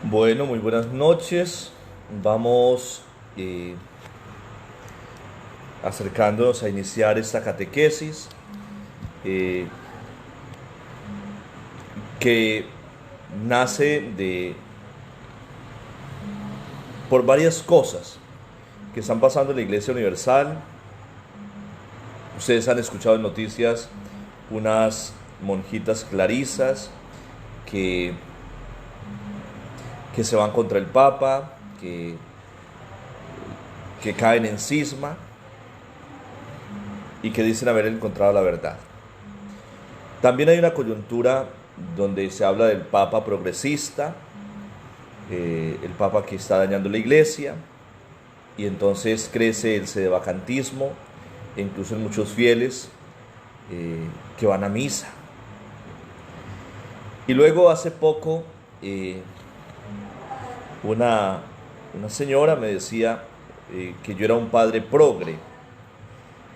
Bueno, muy buenas noches. Vamos eh, acercándonos a iniciar esta catequesis eh, que nace por varias cosas que están pasando en la Iglesia Universal. Ustedes han escuchado en noticias unas monjitas clarisas que, que se van contra el Papa, que caen en cisma y que dicen haber encontrado la verdad. También hay una coyuntura donde se habla del Papa progresista, el Papa que está dañando la Iglesia, y entonces crece el sedevacantismo, e incluso en muchos fieles que van a misa. Y luego hace poco una, una señora me decía que yo era un padre progre,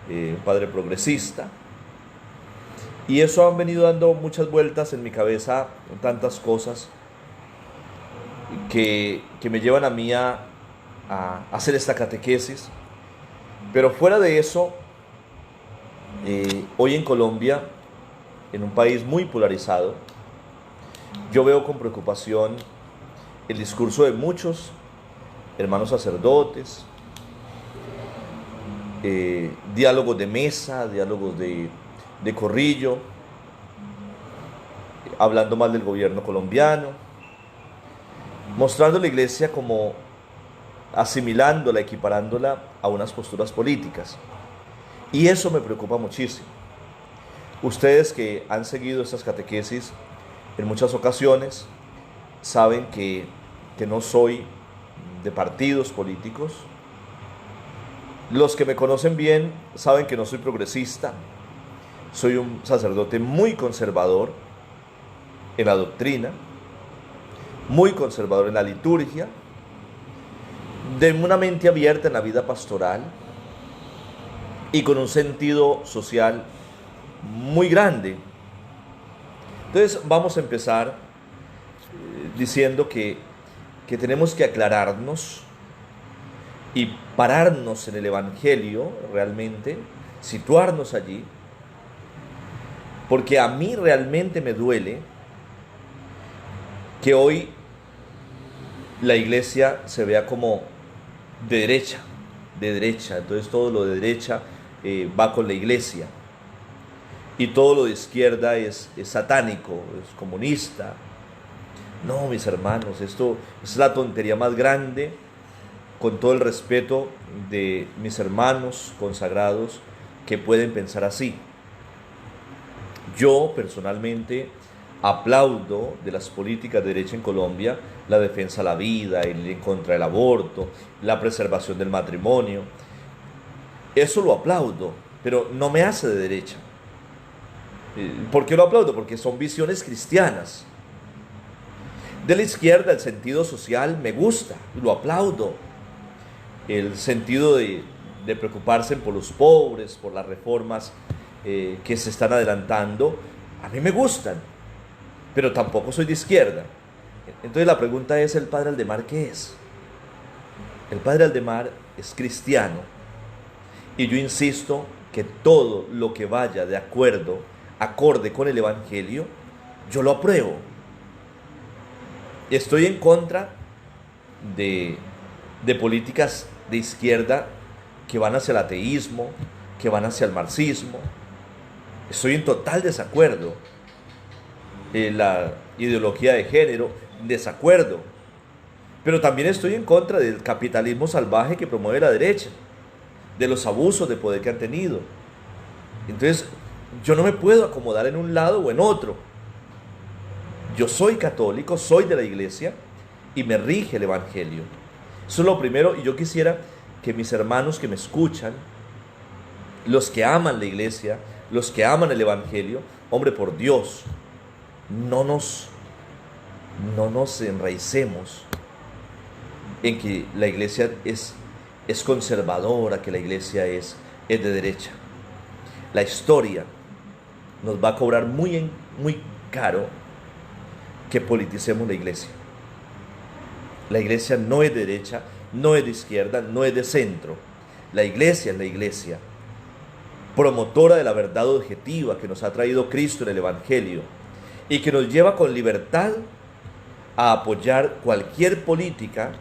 un padre progresista. Y eso han venido dando muchas vueltas en mi cabeza, tantas cosas que me llevan a mí a hacer esta catequesis. Pero fuera de eso, hoy en Colombia, en un país muy polarizado, yo veo con preocupación el discurso de muchos hermanos sacerdotes, diálogos de mesa, diálogos de corrillo, hablando mal del gobierno colombiano, mostrando a la iglesia como asimilándola, equiparándola a unas posturas políticas. Y eso me preocupa muchísimo. Ustedes que han seguido estas catequesis en muchas ocasiones saben que no soy de partidos políticos. Los que me conocen bien saben que no soy progresista. Soy un sacerdote muy conservador en la doctrina, muy conservador en la liturgia, de una mente abierta en la vida pastoral y con un sentido social muy grande. Entonces vamos a empezar diciendo que tenemos que aclararnos y pararnos en el Evangelio realmente, situarnos allí, porque a mí realmente me duele que hoy la iglesia se vea como de derecha, de derecha. Entonces todo lo de derecha va con la iglesia y todo lo de izquierda es satánico, es comunista. No, mis hermanos, esto es la tontería más grande, con todo el respeto de mis hermanos consagrados que pueden pensar así. Yo personalmente aplaudo de las políticas de derecha en Colombia la defensa a la vida, el ir en contra del aborto, la preservación del matrimonio. Eso lo aplaudo, pero no me hace de derecha. ¿Por qué lo aplaudo? Porque son visiones cristianas. De la izquierda el sentido social me gusta, lo aplaudo. El sentido de preocuparse por los pobres, por las reformas que se están adelantando, a mí me gustan, pero tampoco soy de izquierda. Entonces la pregunta es, ¿el padre Aldemar qué es? El padre Aldemar es cristiano y yo insisto que todo lo que vaya de acuerdo, acorde con el Evangelio, yo lo apruebo. Estoy en contra de, de políticas de izquierda que van hacia el ateísmo, que van hacia el marxismo. Estoy en total desacuerdo. La ideología de género, desacuerdo. Pero también estoy en contra del capitalismo salvaje que promueve la derecha, de los abusos de poder que han tenido. Entonces, yo no me puedo acomodar en un lado o en otro. Yo soy católico, soy de la iglesia y me rige el Evangelio. Eso es lo primero, y yo quisiera que mis hermanos que me escuchan, los que aman la iglesia, los que aman el Evangelio, hombre, por Dios, no nos enraicemos en que la iglesia es conservadora, que la iglesia es de derecha. La historia nos va a cobrar muy caro que politicemos la iglesia. La iglesia no es de derecha, no es de izquierda, no es de centro. La iglesia es la iglesia, promotora de la verdad objetiva que nos ha traído Cristo en el Evangelio y que nos lleva con libertad a apoyar cualquier política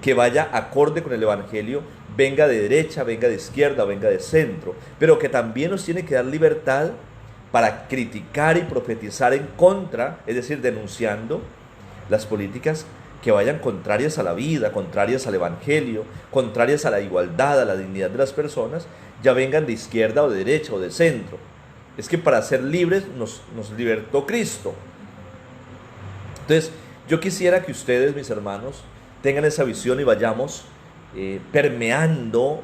que vaya acorde con el Evangelio, venga de derecha, venga de izquierda, venga de centro, pero que también nos tiene que dar libertad para criticar y profetizar en contra, es decir, denunciando las políticas que vayan contrarias a la vida, contrarias al Evangelio, contrarias a la igualdad, a la dignidad de las personas, ya vengan de izquierda o de derecha o de centro. Es que para ser libres nos libertó Cristo. Entonces, yo quisiera que ustedes, mis hermanos, tengan esa visión y vayamos permeando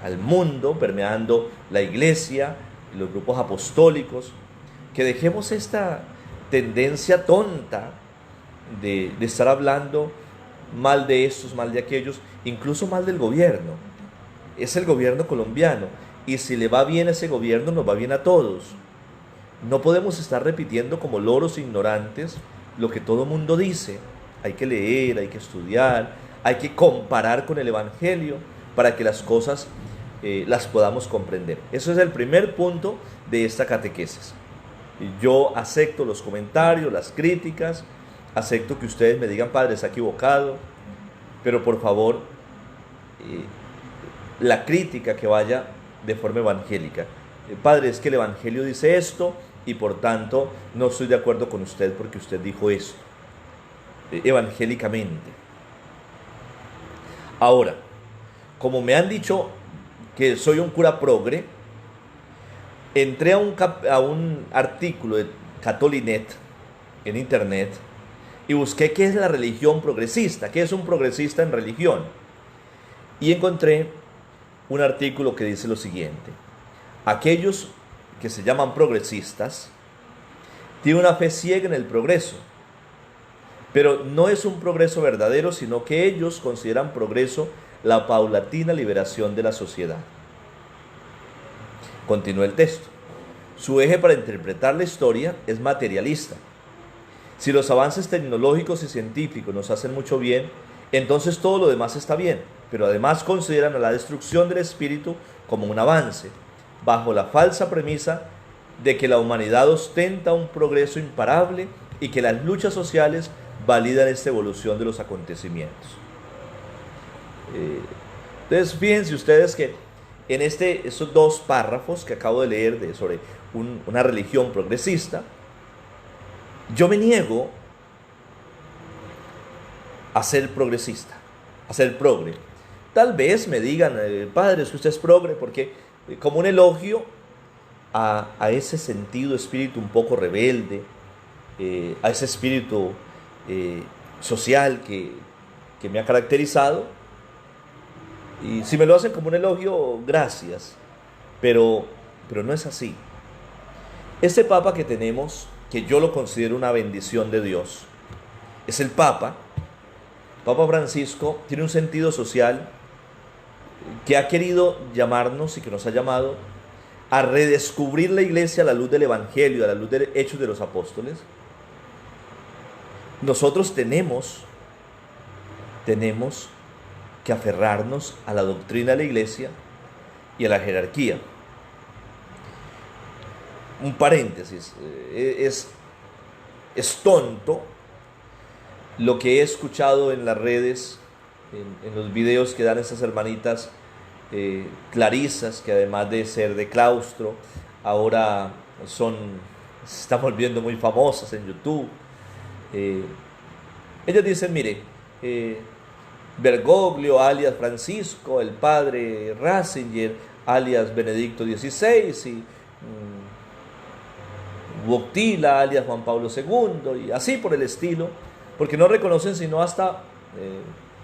al mundo, permeando la iglesia, los grupos apostólicos, que dejemos esta tendencia tonta de estar hablando mal de estos, mal de aquellos, incluso mal del gobierno. Es el gobierno colombiano, y si le va bien a ese gobierno, nos va bien a todos. No podemos estar repitiendo como loros ignorantes lo que todo mundo dice. Hay que leer, hay que estudiar, hay que comparar con el Evangelio para que las cosas las podamos comprender. Eso es el primer punto de esta catequesis. Yo acepto los comentarios, las críticas, acepto que ustedes me digan, padre, está equivocado, pero por favor, la crítica que vaya de forma evangélica. Padre, es que el Evangelio dice esto y por tanto no estoy de acuerdo con usted porque usted dijo esto, evangélicamente. Ahora, como me han dicho que soy un cura progre, entré a un artículo de Catolinet en internet y busqué qué es la religión progresista, qué es un progresista en religión. Y encontré un artículo que dice lo siguiente: aquellos que se llaman progresistas tienen una fe ciega en el progreso, pero no es un progreso verdadero, sino que ellos consideran progreso la paulatina liberación de la sociedad. Continúa el texto. Su eje para interpretar la historia es materialista. Si los avances tecnológicos y científicos nos hacen mucho bien, entonces todo lo demás está bien, pero además consideran a la destrucción del espíritu como un avance, bajo la falsa premisa de que la humanidad ostenta un progreso imparable y que las luchas sociales validan esta evolución de los acontecimientos. Entonces, fíjense ustedes que en estos dos párrafos que acabo de leer sobre una religión progresista, yo me niego a ser progresista, a ser progre. Tal vez me digan, padre, es que usted es progre, porque como un elogio a ese sentido, espíritu un poco rebelde, a ese espíritu social que me ha caracterizado. Y si me lo hacen como un elogio, gracias, pero no es así. Este Papa que tenemos, que yo lo considero una bendición de Dios, es el Papa Francisco. Tiene un sentido social que ha querido llamarnos y que nos ha llamado a redescubrir la iglesia a la luz del Evangelio, a la luz de Hechos de los Apóstoles. Nosotros tenemos que aferrarnos a la doctrina de la iglesia y a la jerarquía. Un paréntesis, es tonto lo que he escuchado en las redes, en los videos que dan esas hermanitas clarisas, que además de ser de claustro, ahora se están volviendo muy famosas en YouTube. Ellos dicen, mire, Bergoglio alias Francisco, el padre Ratzinger alias Benedicto XVI y Wojtyla alias Juan Pablo II, y así por el estilo, porque no reconocen sino hasta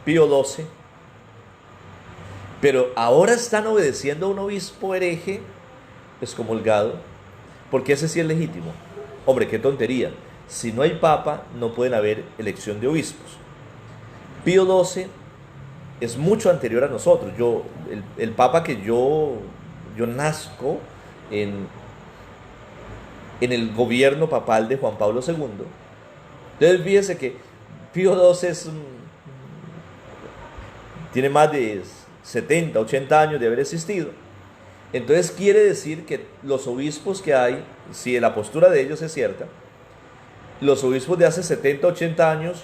Pío XII, pero ahora están obedeciendo a un obispo hereje excomulgado, porque ese sí es legítimo. Hombre, qué tontería. Si no hay papa, no pueden haber elección de obispos. Pío XII es mucho anterior a nosotros. El papa que yo nazco en el gobierno papal de Juan Pablo II. Entonces Pío XII tiene más de 70, 80 años de haber existido. Entonces quiere decir que los obispos que hay, si la postura de ellos es cierta, los obispos de hace 70, 80 años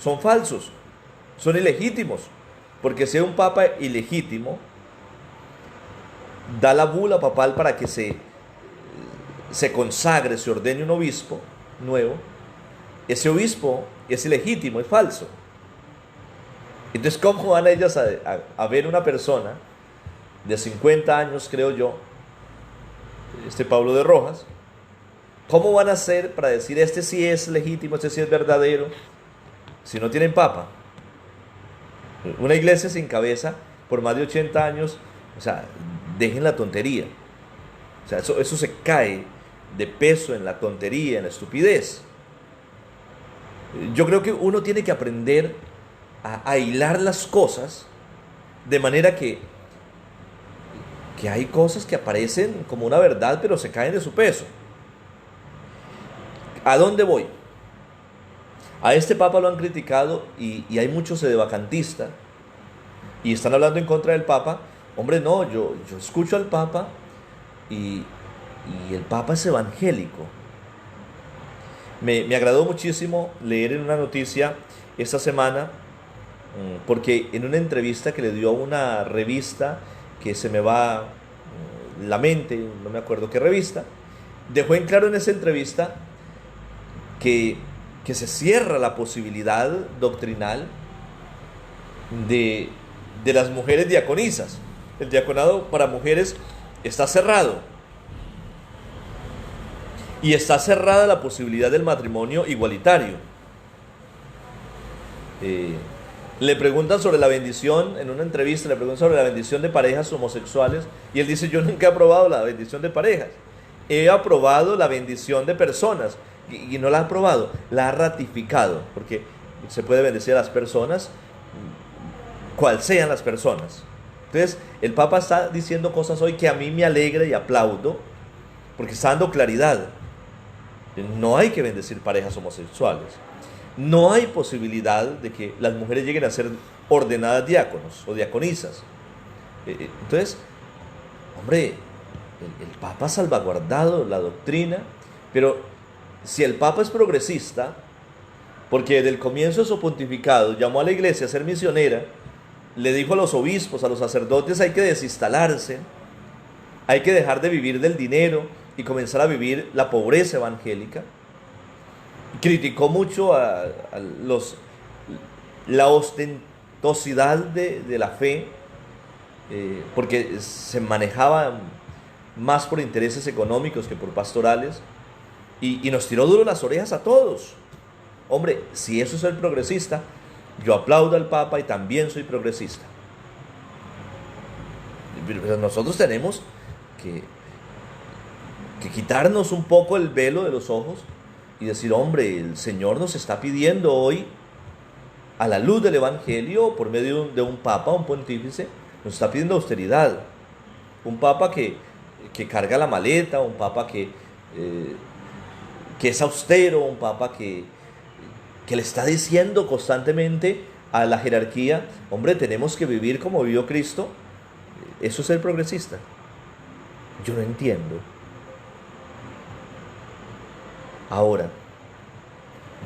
son falsos, son ilegítimos, porque si un papa ilegítimo da la bula papal para que se consagre, se ordene un obispo nuevo, ese obispo es ilegítimo, es falso. Entonces, ¿cómo van ellas a ver una persona de 50 años, creo yo, este Pablo de Rojas? ¿Cómo van a hacer para decir este sí es legítimo, este sí es verdadero, si no tienen papa? Una iglesia sin cabeza por más de 80 años, o sea, dejen la tontería. O sea, eso se cae de peso en la tontería, en la estupidez. Yo creo que uno tiene que aprender a hilar las cosas de manera que hay cosas que aparecen como una verdad, pero se caen de su peso. ¿A dónde voy? A este papa lo han criticado y hay muchos sedevacantistas y están hablando en contra del papa. Hombre, no, yo escucho al papa y el papa es evangélico. Me agradó muchísimo leer en una noticia esta semana, porque en una entrevista que le dio a una revista que se me va la mente, no me acuerdo qué revista, dejó en claro en esa entrevista que se cierra la posibilidad doctrinal de las mujeres diaconisas. El diaconado para mujeres está cerrado. Y está cerrada la posibilidad del matrimonio igualitario. Le preguntan sobre la bendición, en una entrevista le preguntan sobre la bendición de parejas homosexuales, y él dice: yo nunca he aprobado la bendición de parejas, he aprobado la bendición de personas, y no la ha aprobado, la ha ratificado, porque se puede bendecir a las personas, cual sean las personas. Entonces, el Papa está diciendo cosas hoy que a mí me alegra y aplaudo, porque está dando claridad. No hay que bendecir parejas homosexuales. No hay posibilidad de que las mujeres lleguen a ser ordenadas diáconos o diaconisas. Entonces, hombre, el Papa ha salvaguardado la doctrina, pero si el Papa es progresista, porque desde el comienzo de su pontificado llamó a la iglesia a ser misionera, le dijo a los obispos, a los sacerdotes: hay que desinstalarse, hay que dejar de vivir del dinero y comenzar a vivir la pobreza evangélica. Criticó mucho la ostentosidad de la fe, porque se manejaba más por intereses económicos que por pastorales, y nos tiró duro las orejas a todos. Hombre, si eso es el progresista, yo aplaudo al Papa y también soy progresista. Pero nosotros tenemos que quitarnos un poco el velo de los ojos y decir: hombre, el Señor nos está pidiendo hoy, a la luz del Evangelio, por medio de un Papa, un pontífice, nos está pidiendo austeridad. Un Papa que carga la maleta, un Papa que es austero, un Papa que le está diciendo constantemente a la jerarquía: hombre, tenemos que vivir como vivió Cristo. Eso es ser progresista. Yo no entiendo. Ahora,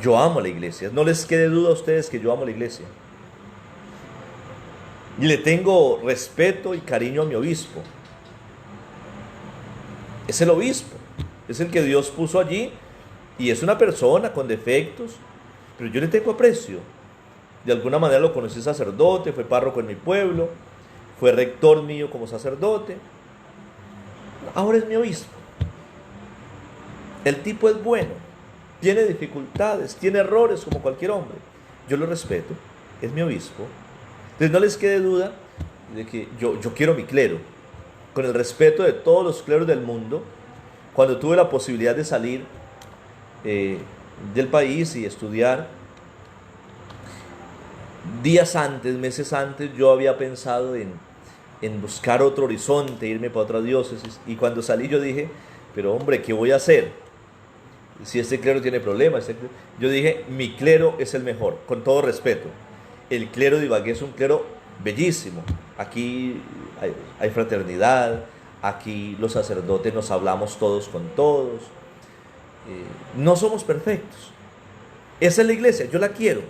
yo amo la iglesia. No les quede duda a ustedes que yo amo la iglesia. Y le tengo respeto y cariño a mi obispo. Es el obispo. Es el que Dios puso allí. Y es una persona con defectos. Pero yo le tengo aprecio. De alguna manera lo conocí sacerdote. Fue párroco en mi pueblo. Fue rector mío como sacerdote. Ahora es mi obispo. El tipo es bueno, tiene dificultades, tiene errores como cualquier hombre. Yo lo respeto, es mi obispo. Entonces no les quede duda de que yo quiero mi clero, con el respeto de todos los cleros del mundo. Cuando tuve la posibilidad de salir del país y estudiar, días antes, meses antes, yo había pensado en buscar otro horizonte, irme para otra diócesis. Y cuando salí yo dije: pero hombre, ¿qué voy a hacer? si este clero tiene problemas. Yo dije, mi clero es el mejor, con todo respeto. El clero de Ibagué es un clero bellísimo. Aquí hay fraternidad, aquí los sacerdotes nos hablamos todos con todos. No somos perfectos. Esa es la iglesia, yo la quiero.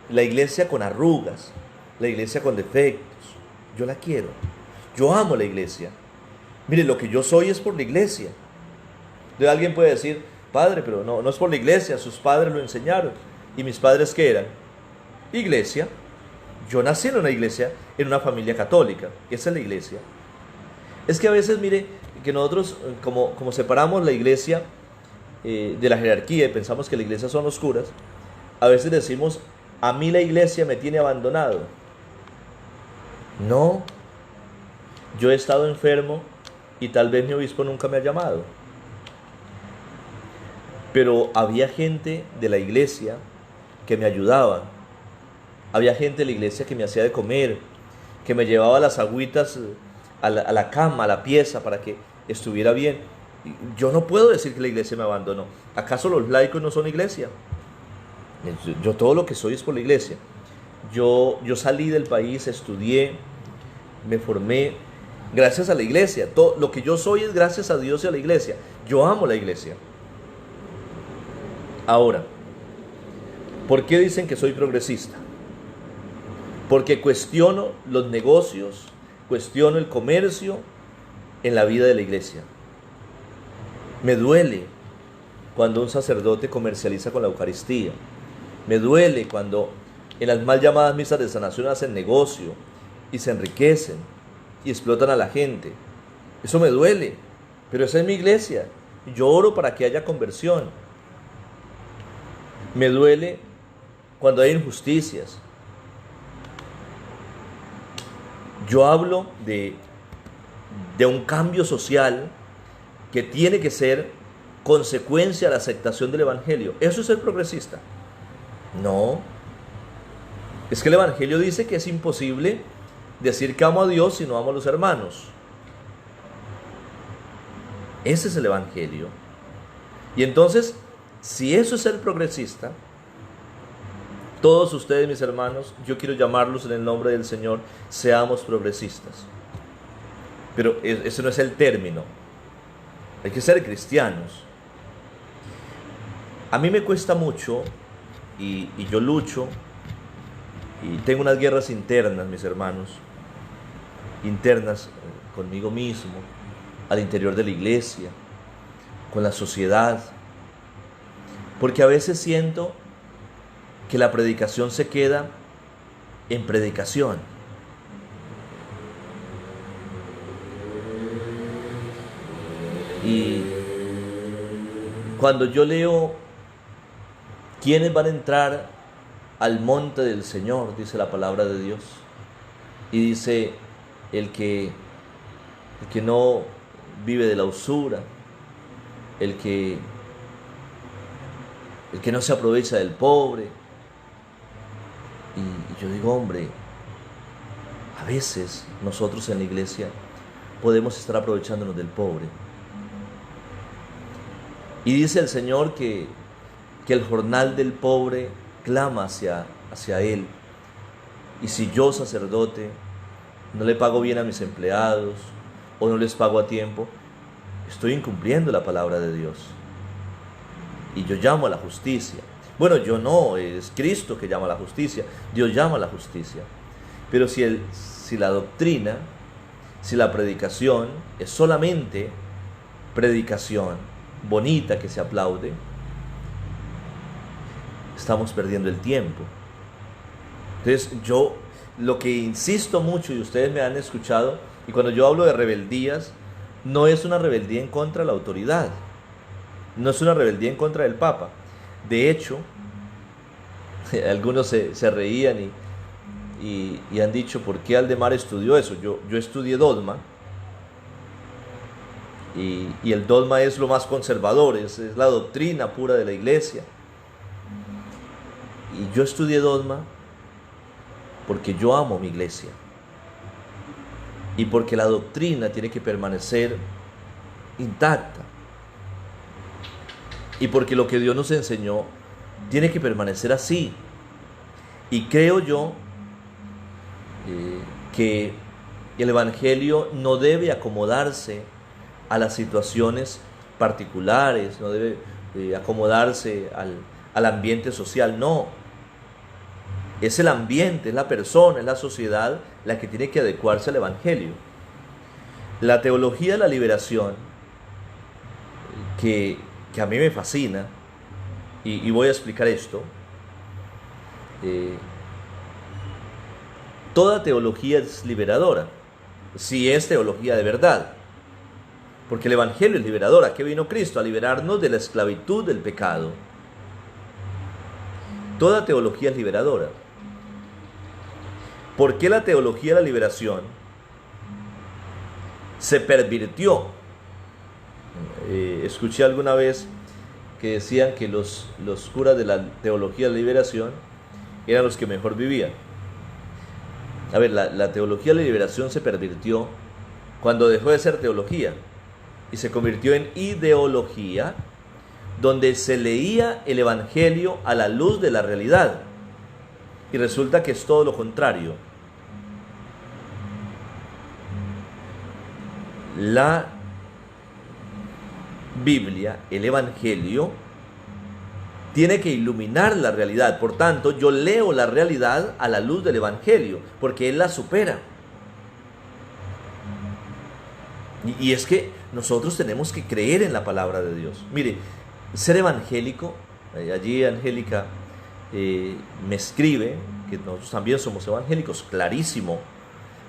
La iglesia con arrugas, la iglesia con defectos, yo la quiero. Yo amo la iglesia. Mire, lo que yo soy es por la iglesia. Entonces alguien puede decir, padre, pero no es por la iglesia, sus padres lo enseñaron. ¿Y mis padres qué eran? Iglesia. Yo nací en una iglesia, en una familia católica. Esa es la iglesia. Es que a veces, mire, que nosotros como separamos la iglesia de la jerarquía y pensamos que la iglesia son los curas, a veces decimos, a mí la iglesia me tiene abandonado. No, yo he estado enfermo y tal vez mi obispo nunca me ha llamado. Pero había gente de la iglesia que me ayudaba. Había gente de la iglesia que me hacía de comer, que me llevaba las agüitas a la cama, a la pieza, para que estuviera bien. Yo no puedo decir que la iglesia me abandonó. ¿Acaso los laicos no son iglesia? Yo todo lo que soy es por la iglesia. Yo salí del país, estudié, me formé gracias a la iglesia. Todo lo que yo soy es gracias a Dios y a la iglesia. Yo amo la iglesia. Ahora, ¿por qué dicen que soy progresista? Porque cuestiono los negocios, cuestiono el comercio en la vida de la iglesia. Me duele cuando un sacerdote comercializa con la Eucaristía. Me duele cuando en las mal llamadas misas de sanación hacen negocio y se enriquecen y explotan a la gente. Eso me duele, pero esa es mi iglesia. Yo oro para que haya conversión. Me duele cuando hay injusticias. Yo hablo de un cambio social que tiene que ser consecuencia de la aceptación del Evangelio. ¿Eso es ser progresista? No. Es que el Evangelio dice que es imposible decir que amo a Dios si no amo a los hermanos. Ese es el Evangelio. Y entonces, si eso es ser progresista, todos ustedes, mis hermanos, yo quiero llamarlos en el nombre del Señor, seamos progresistas. Pero ese no es el término. Hay que ser cristianos. A mí me cuesta mucho y yo lucho y tengo unas guerras internas, mis hermanos, internas conmigo mismo, al interior de la iglesia, con la sociedad, porque a veces siento que la predicación se queda en predicación. Y cuando yo leo quiénes van a entrar al monte del Señor, dice la palabra de Dios, y dice el que no vive de la usura, el que no se aprovecha del pobre. Y yo digo, hombre, a veces nosotros en la iglesia podemos estar aprovechándonos del pobre. Y dice el Señor que el jornal del pobre clama hacia Él. Y si yo, sacerdote, no le pago bien a mis empleados o no les pago a tiempo, estoy incumpliendo la palabra de Dios. Y yo llamo a la justicia. Bueno, yo no, es Cristo que llama a la justicia. Dios llama a la justicia. Pero si la doctrina, si la predicación es solamente predicación bonita que se aplaude, estamos perdiendo el tiempo. Entonces yo lo que insisto mucho, y ustedes me han escuchado, y cuando yo hablo de rebeldías, no es una rebeldía en contra de la autoridad, no es una rebeldía en contra del Papa. De hecho, algunos se reían y han dicho, ¿por qué Aldemar estudió eso? Yo estudié dogma, y el dogma es lo más conservador, es la doctrina pura de la iglesia. Y yo estudié dogma porque yo amo mi iglesia y porque la doctrina tiene que permanecer intacta. y porque lo que Dios nos enseñó tiene que permanecer así. Y creo yo que el Evangelio no debe acomodarse a las situaciones particulares, no debe acomodarse al ambiente social, no. Es el ambiente, es la persona, es la sociedad la que tiene que adecuarse al Evangelio. La teología de la liberación, que a mí me fascina, y voy a explicar esto. Toda teología es liberadora, si es teología de verdad, porque el Evangelio es liberador. ¿A qué vino Cristo? A liberarnos de la esclavitud del pecado. Toda teología es liberadora. ¿Por qué la teología de la liberación se pervirtió? Escuché alguna vez que decían que los curas de la teología de la liberación eran los que mejor vivían. A ver, la teología de la liberación se pervirtió cuando dejó de ser teología y se convirtió en ideología, donde se leía el Evangelio a la luz de la realidad. Y resulta que es todo lo contrario. La Biblia, el Evangelio, tiene que iluminar la realidad. Por tanto, yo leo la realidad a la luz del Evangelio, porque Él la supera. Y es que nosotros tenemos que creer en la palabra de Dios. Mire, ser evangélico, allí Angélica me escribe que nosotros también somos evangélicos, clarísimo,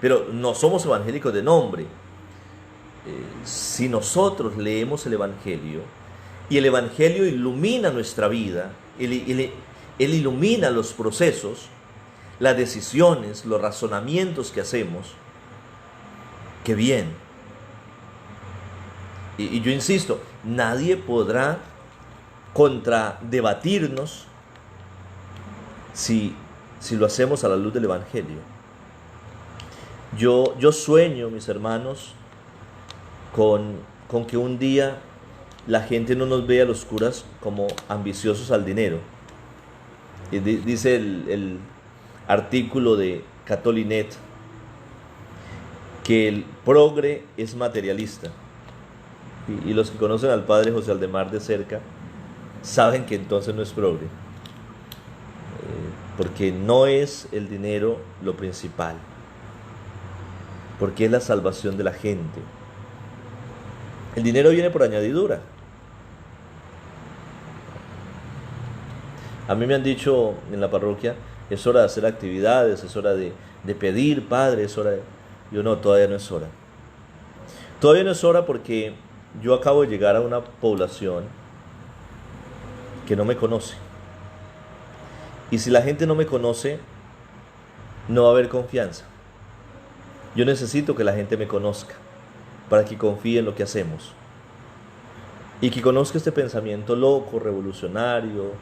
pero no somos evangélicos de nombre. Si nosotros leemos el Evangelio y el Evangelio ilumina nuestra vida, Él ilumina los procesos, las decisiones, los razonamientos que hacemos, qué bien. Y yo insisto, nadie podrá contradebatirnos si lo hacemos a la luz del Evangelio. Yo sueño, mis hermanos, con que un día la gente no nos vea a los curas como ambiciosos al dinero. Y dice el artículo de Catolinet que el progre es materialista. Y los que conocen al padre José Aldemar de cerca saben que entonces no es progre, porque no es el dinero lo principal, porque es la salvación de la gente. El dinero viene por añadidura. A mí me han dicho en la parroquia, es hora de hacer actividades, es hora de pedir, padre, es hora de... Yo no, todavía no es hora. Todavía no es hora porque yo acabo de llegar a una población que no me conoce. Y si la gente no me conoce, no va a haber confianza. Yo necesito que la gente me conozca para que confíe en lo que hacemos. Y que conozca este pensamiento loco, revolucionario,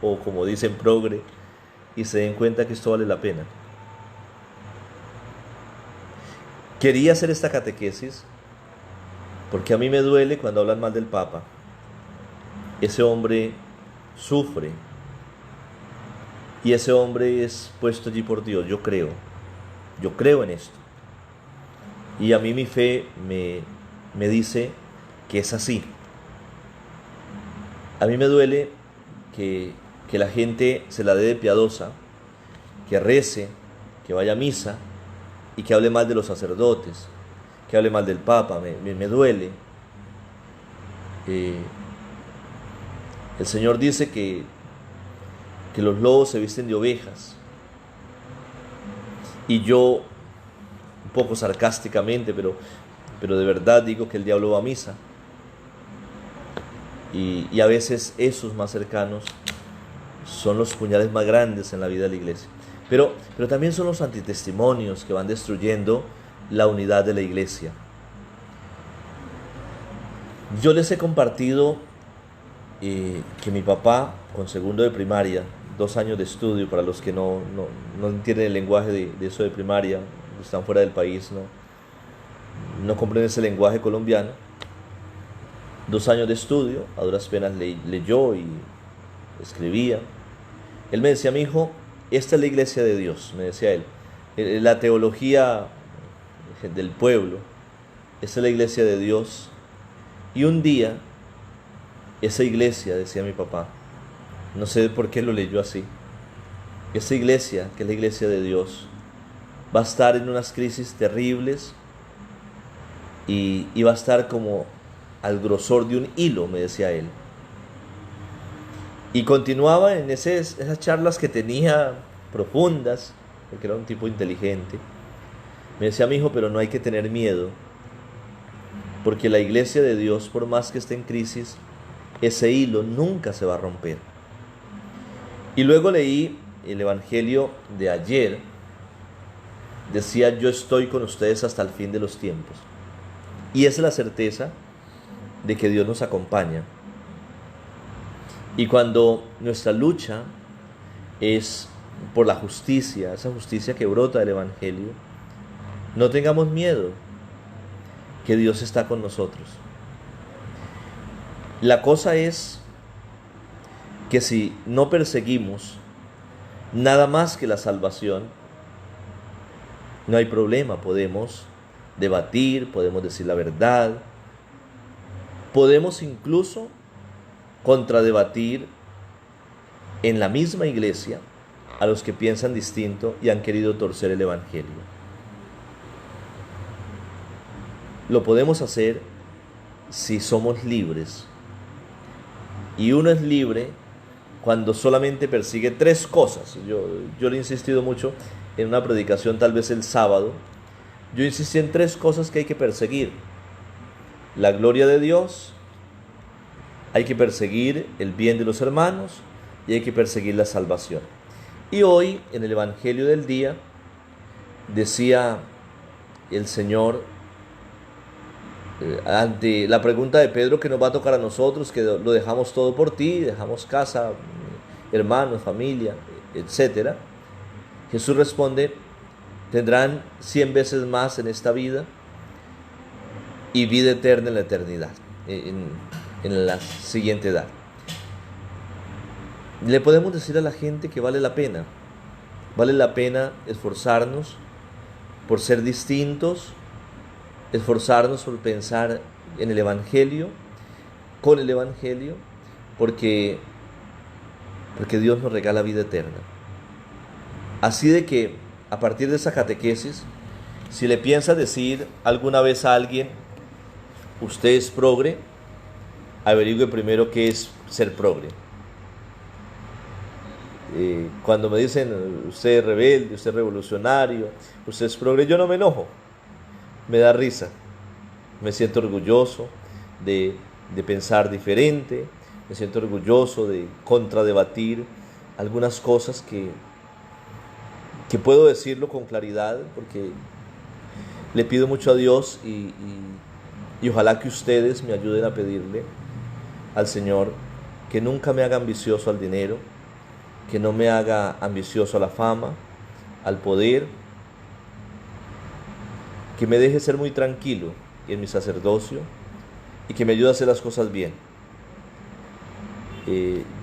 o como dicen, progre, y se den cuenta que esto vale la pena. Quería hacer esta catequesis porque a mí me duele cuando hablan mal del Papa. Ese hombre sufre y ese hombre es puesto allí por Dios. Yo creo en esto, y a mí mi fe me dice que es así. A mí me duele que la gente se la dé de piadosa, que rece, que vaya a misa y que hable mal de los sacerdotes, que hable mal del Papa. Me duele. El Señor dice que los lobos se visten de ovejas, y yo, un poco sarcásticamente, pero de verdad digo que el diablo va a misa, y a veces esos más cercanos son los puñales más grandes en la vida de la iglesia, pero también son los antitestimonios que van destruyendo la unidad de la iglesia. Yo les he compartido que mi papá, con segundo de primaria, 2 años de estudio, para los que no entienden el lenguaje de eso de primaria, están fuera del país, no comprenden ese lenguaje colombiano. 2 años de estudio, a duras penas leyó y escribía. Él me decía: mi hijo, esta es la iglesia de Dios, me decía él. La teología del pueblo, esta es la iglesia de Dios. Y un día, esa iglesia, decía mi papá, no sé por qué lo leyó así, esa iglesia, que es la iglesia de Dios, va a estar en unas crisis terribles y va a estar como al grosor de un hilo, me decía él. Y continuaba en esas charlas que tenía profundas, porque era un tipo inteligente. Me decía: mi hijo, pero no hay que tener miedo, porque la iglesia de Dios, por más que esté en crisis, ese hilo nunca se va a romper. Y luego leí el Evangelio de ayer. Decía: yo estoy con ustedes hasta el fin de los tiempos. Y esa es la certeza de que Dios nos acompaña. Y cuando nuestra lucha es por la justicia, esa justicia que brota del Evangelio, no tengamos miedo, que Dios está con nosotros. La cosa es que si no perseguimos nada más que la salvación, no hay problema, podemos debatir, podemos decir la verdad, podemos incluso contradebatir en la misma iglesia a los que piensan distinto y han querido torcer el Evangelio. Lo podemos hacer si somos libres. Y uno es libre cuando solamente persigue 3 cosas. Yo le he insistido mucho en una predicación, tal vez el sábado. Yo insistí en 3 cosas que hay que perseguir: la gloria de Dios, hay que perseguir el bien de los hermanos y hay que perseguir la salvación. Y hoy, en el Evangelio del día, decía el Señor, ante la pregunta de Pedro, que nos va a tocar a nosotros, que lo dejamos todo por ti, dejamos casa, hermanos, familia, etc. Jesús responde: tendrán 100 veces más en esta vida y vida eterna en la eternidad, en la siguiente edad. Le podemos decir a la gente que vale la pena esforzarnos por ser distintos, esforzarnos por pensar en el Evangelio, con el Evangelio, porque Dios nos regala vida eterna. Así de que, a partir de esa catequesis, si le piensa decir alguna vez a alguien: usted es progre, averigüe primero qué es ser progre. Cuando me dicen: usted es rebelde, usted es revolucionario, usted es progre, yo no me enojo, me da risa, me siento orgulloso de pensar diferente, me siento orgulloso de contradebatir algunas cosas que puedo decirlo con claridad, porque le pido mucho a Dios y ojalá que ustedes me ayuden a pedirle al Señor que nunca me haga ambicioso al dinero, que no me haga ambicioso a la fama, al poder, que me deje ser muy tranquilo en mi sacerdocio y que me ayude a hacer las cosas bien.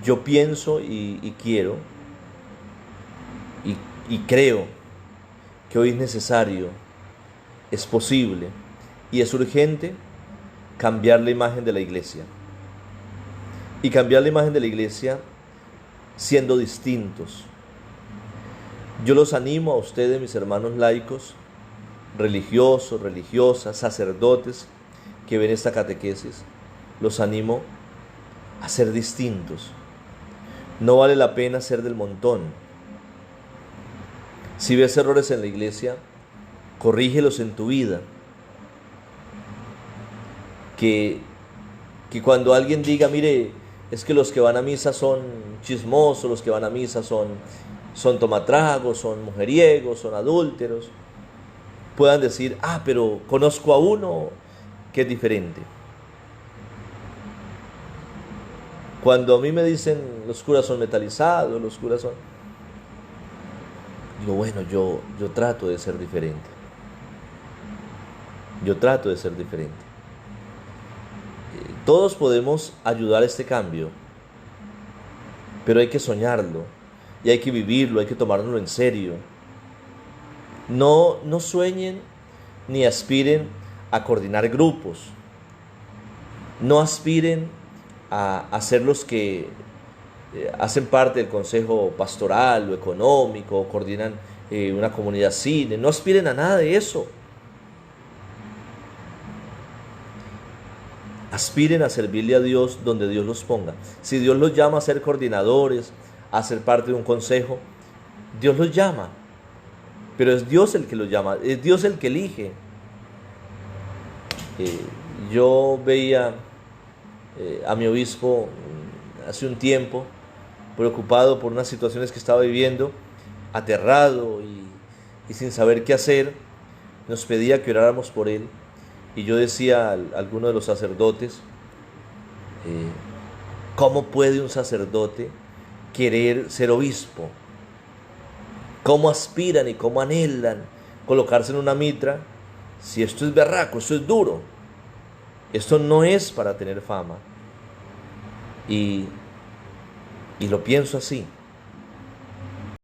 Yo pienso y quiero y creo que hoy es necesario, es posible y es urgente cambiar la imagen de la iglesia. Y cambiar la imagen de la iglesia siendo distintos. Yo los animo a ustedes, mis hermanos laicos, religiosos, religiosas, sacerdotes que ven esta catequesis, los animo a ser distintos. No vale la pena ser del montón. Si ves errores en la iglesia, corrígelos en tu vida. Que cuando alguien diga: mire, es que los que van a misa son chismosos, los que van a misa son tomatragos, son mujeriegos, son adúlteros, puedan decir: ah, pero conozco a uno que es diferente. Cuando a mí me dicen los curas son metalizados, los curas son... digo, bueno, yo trato de ser diferente. Yo trato de ser diferente. Todos podemos ayudar a este cambio, pero hay que soñarlo y hay que vivirlo, hay que tomárnoslo en serio. No sueñen ni aspiren a coordinar grupos. No aspiren a ser los que hacen parte del consejo pastoral o económico o coordinan una comunidad cine. No aspiren a nada de eso. Aspiren a servirle a Dios donde Dios los ponga. Si Dios los llama a ser coordinadores, a ser parte de un consejo, Dios los llama. Pero es Dios el que los llama, es Dios el que elige. Yo veía a mi obispo hace un tiempo, preocupado por unas situaciones que estaba viviendo, aterrado y sin saber qué hacer. Nos pedía que oráramos por él. Y yo decía a alguno de los sacerdotes, ¿cómo puede un sacerdote querer ser obispo? ¿Cómo aspiran y cómo anhelan colocarse en una mitra si esto es berraco, esto es duro? Esto no es para tener fama. Y lo pienso así.